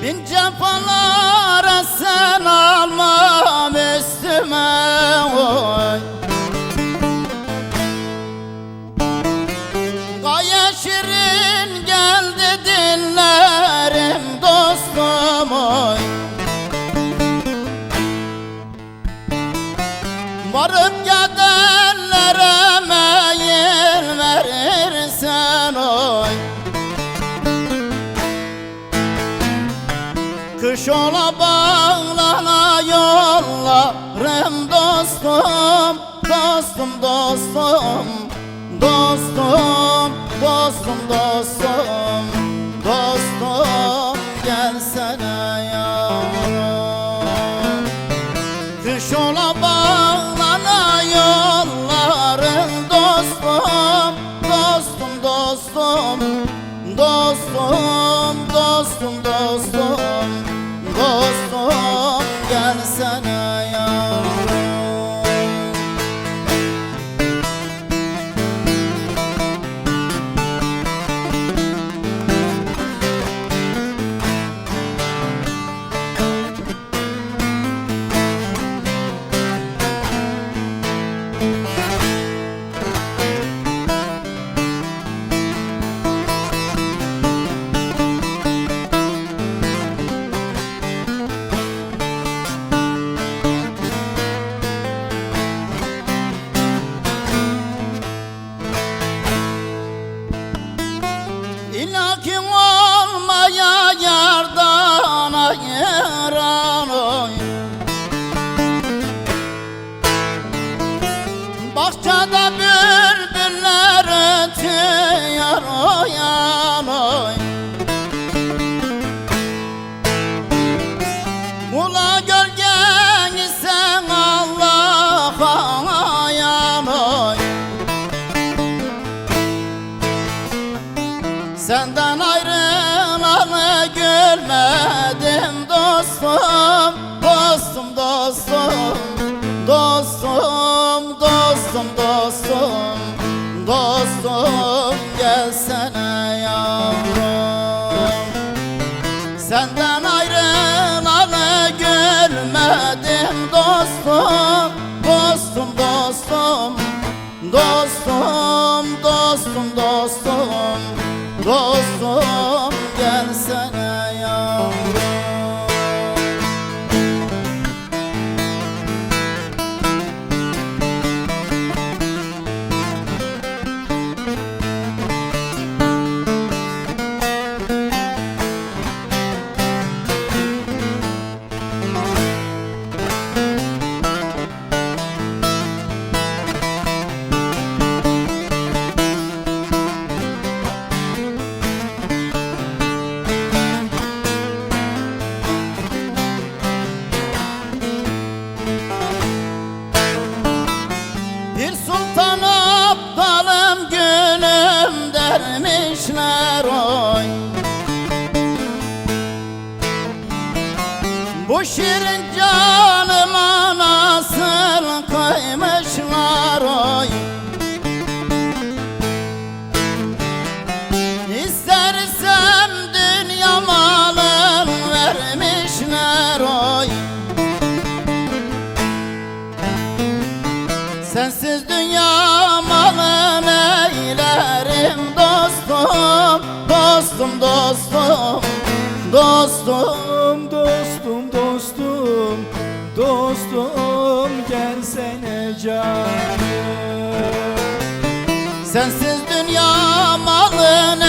Bin cefalara sen almam üstüme oy. Gaye şirin geldi dinlerim dostum oy. Varıp gidenlere meyil verirsen oy. Kış ola bağlana yollarım dostum, dostum, dostum, dostum, dostum, dostum, dostum, gelsene yavrum. Kış ola bağlana yollarım dostum, dostum, dostum, dostum, dostum, dostum, dostum, gelsene yavrum. İlahi olmaya yardan ayıran oy. Bahçede bülbüller ötüyor oyan oy. Mula gölgeni sen Allah'a ayan oy. Senden ayrılanı görmedim dostum, dostum, dostum, dostum, dostum, dostum, dostum, gelsene yavrum. Senden ayrılanı görmedim dostum, dostum, dostum, dostum, dostum, dostum, dostum, gelsene yavrum. Bir sultan aptalım gülüm dermişler oy. Bu şirin canıma nasıl kıymışlar oy. İstersem dünya malın vermişler oy. Sensiz dünya malın eylerim dostum, dostum, dostum, dostum, Dostum, dostum, dostum, gelsene canım. sensiz dünya malın